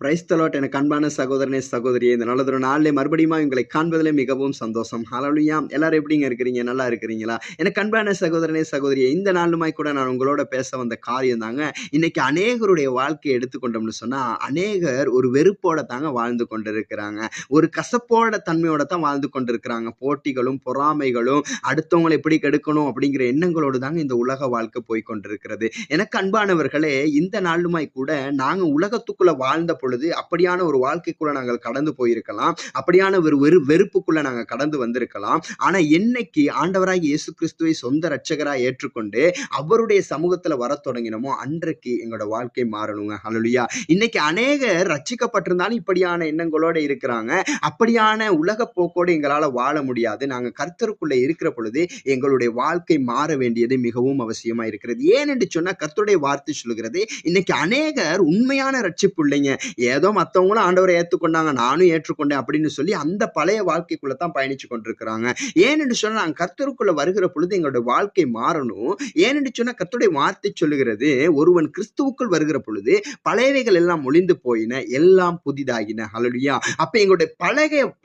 Praise the Lord. எனக்கு அன்பான சகோதரனே சகோதரியே, இந்த நல்லதொரு நாளிலே மறுபடியும் உங்களை காண்பதிலே மிகவும் சந்தோஷம். ஹல்லேலூயா. எல்லாரும் எப்படிங்க இருக்கிறீங்க? நல்லா இருக்கிறீங்களா? எனக்கு அன்பான சகோதரனே சகோதரியே, இந்த நாளுமாய் கூட நான் உங்களோட பேச வந்த காரியம் தாங்க, இன்னைக்கு அநேகருடைய வாழ்க்கையை எடுத்துக்கொண்டோம்னு சொன்னா, அநேகர் ஒரு வெறுப்போட தாங்க வாழ்ந்து கொண்டிருக்கிறாங்க. ஒரு கசப்போட தன்மையோட தான் வாழ்ந்து கொண்டிருக்கிறாங்க. போட்டிகளும் பொறாமைகளும் அடுத்தவங்களை எப்படி கெடுக்கணும் அப்படிங்கிற எண்ணங்களோடு தாங்க இந்த உலக வாழ்க்கை போய் கொண்டிருக்கிறது. எனக்கு அன்பானவர்களே, இந்த நாளுமாய் கூட நாங்க உலகத்துக்குள்ள வாழ்ந்த பொழுது அப்படியான ஒரு வாழ்க்கைக்குள்ள நாங்கள் கடந்து போயிருக்கலாம். அப்படியான ஒரு வெறுப்புக்குள்ள நாங்க கடந்து வந்திருக்கலாம். ஆனா என்னைக்கு ஆண்டவராகிய இயேசு கிறிஸ்துவை சொந்த இரட்சகராய் ஏற்றுக்கொண்டு அவருடைய சமூகத்துல வரத் தொடங்கினோமோ அன்றைக்கு எங்களோட வாழ்க்கை மாறணுங்க. ஹல்லேலூயா. இன்னைக்கு அநேகர் ரட்சிக்கப்பட்டிருந்தாலும் இப்படியான எண்ணங்களோட இருக்கிறாங்க. அப்படியான உலக போக்கோடு எங்களால வாழ முடியாது. நாங்க கர்த்தருக்குள்ள இருக்கிற பொழுது எங்களுடைய வாழ்க்கை மாற வேண்டியது மிகவும் அவசியமா இருக்கிறது. ஏன் என்று சொன்னா கர்த்தருடைய வார்த்தை சொல்லுகிறது, இன்னைக்கு அநேகர் உண்மையான ரட்சிப்பு இல்லைங்க. ஏதோ மத்தவங்களும் ஆண்டவரை ஏற்றுக்கொண்டாங்க, நானும் ஏற்றுக்கொண்டேன் அப்படின்னு சொல்லி அந்த பழைய வாழ்க்கைக்குள்ள தான் பயணிச்சு கொண்டிருக்கிறாங்க. ஏனென்று சொன்னா நாங்க கர்த்தருக்குள்ள வருகிற பொழுது எங்களுடைய வாழ்க்கை மாறணும். ஏனென்று சொன்னா கர்த்தருடைய வார்த்தை சொல்லுகிறது, ஒருவன் கிறிஸ்துவுக்குள் வருகிற பொழுது பழையவைகள் எல்லாம் ஒளிந்து போயின, எல்லாம் புதிதாகின. ஹல்லேலூயா. அப்ப எங்களுடைய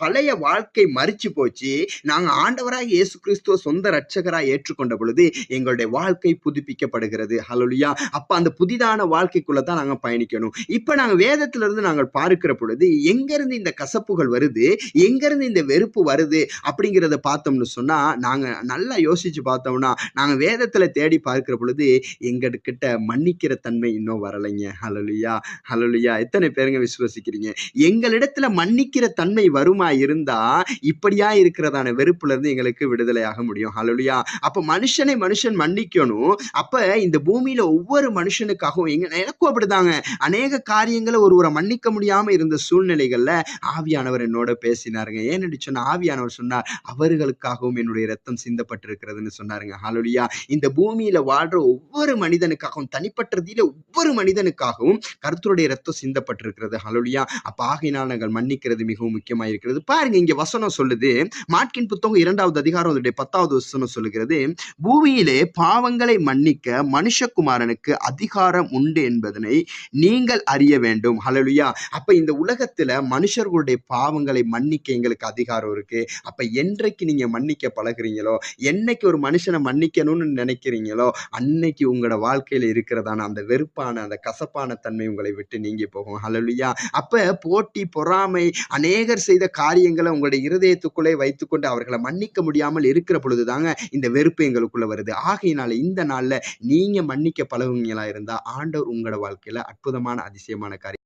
பழைய வாழ்க்கை மரிச்சு போச்சு. நாங்க ஆண்டவராகிய இயேசு கிறிஸ்துவ சொந்த இரட்சகராய் ஏற்றுக்கொண்ட பொழுது எங்களுடைய வாழ்க்கை புதுப்பிக்கப்படுகிறது. ஹல்லேலூயா. அப்ப அந்த புதிதான வாழ்க்கைக்குள்ள தான் நாங்க பயணிக்கணும். இப்ப நாங்க வேதத்துல இருந்து நாங்கள் பார்க்கிற பொழுது எங்கிருந்து இந்த கசப்புகள் வருது, எங்கிருந்து இந்த வெறுப்பு வருது அப்படிங்கிறத பார்த்தோம்னு சொன்னா, நாங்க நல்லா யோசிச்சு பார்த்தோம்னா, நாங்க வேதத்துல தேடி பார்க்கிற பொழுது எங்ககிட்ட மன்னிக்கிற தன்மை இன்னும் வரலைங்க. ஹல்லேலூயா. ஹல்லேலூயா. எத்தனை பேருங்க விசுவசிக்கிறீங்க? எங்களிடத்துல மன்னிக்கிற தன்மை வருமா இருந்தா இப்படியா இருக்கிறதான வெறுப்புல இருந்து எங்களுக்கு விடுதலையாக முடியும். ஹல்லேலூயா. அப்ப மனுஷன் மன்னிக்கணும். அப்ப இந்த பூமியில ஒவ்வொரு மனுஷனுக்காகவும் எனக்கும் அப்படிதாங்க அநேக காரியங்களை ஒருவரை மன்னிக்க முடியாம இருந்த சூழ்நிலைகள்ல ஆவியானவர் என்னோட பேசினாருங்க. ஏன்னு சொன்னா ஆவியானவர் சொன்னார், அவர்களுக்காகவும் என்னுடைய ரத்தம் சிந்தப்பட்டிருக்கிறதுன்னு சொன்னாருங்க. ஹல்லேலூயா. இந்த பூமியில வாழ்ற ஒவ்வொரு மனிதனுக்காகவும், தனிப்பட்ட ரீதியில ஒவ்வொரு மனிதனுக்காகவும் கர்த்தருடைய ரத்தம் சிந்தப்பட்டிருக்கிறது. ஹல்லேலூயா. அப்ப ஆகையினால் நாங்கள் மன்னிக்கிறது மிகவும் முக்கியமா இருக்கிறது. பாருங்க, இங்க வசனம் சொல்லுது, மாட்கின் புத்தகம் 2வது அதிகாரம் 10வது வசனம் சொல்லுகிறது, பூமியிலே பாவங்களை மன்னிக்க மனுஷகுமாரனுக்கு அதிகாரம் உண்டு என்பதனை நீங்கள் அறிய வேண்டும். ஹல்லேலூயா. அப்ப இந்த உலகத்துல மனுஷர்களுடைய பாவங்களை மன்னிக்க எங்களுக்கு அதிகாரம் இருக்கு. அப்ப என்றைக்கு நீங்க மன்னிக்க பழகுறீங்களோ, என்னைக்கு ஒரு மனுஷனை மன்னிக்கணும்னு நினைக்கிறீங்களோ, அன்னைக்கு உங்களோட வாழ்க்கையில இருக்கிறதான அந்த வெறுப்பான அந்த கசப்பான தன்மை உங்களை விட்டு நீங்கி போகும். ஹல்லேலூயா. அப்ப போட்டி பொறாமை அநேகர் செய்த காரியங்களை உங்களுடைய இருதயத்துக்குள்ளே வைத்துக்கொண்டு அவர்களை மன்னிக்க முடியாமல் இருக்கிற பொழுதுதாங்க இந்த வெறுப்பு எங்களுக்குள்ள வருது. ஆகையினால இந்த நாள்ல நீங்க மன்னிக்க பழகுவீங்களா இருந்தா ஆண்டவர் உங்களோட வாழ்க்கையில அற்புதமான அதிசயமான காரியம்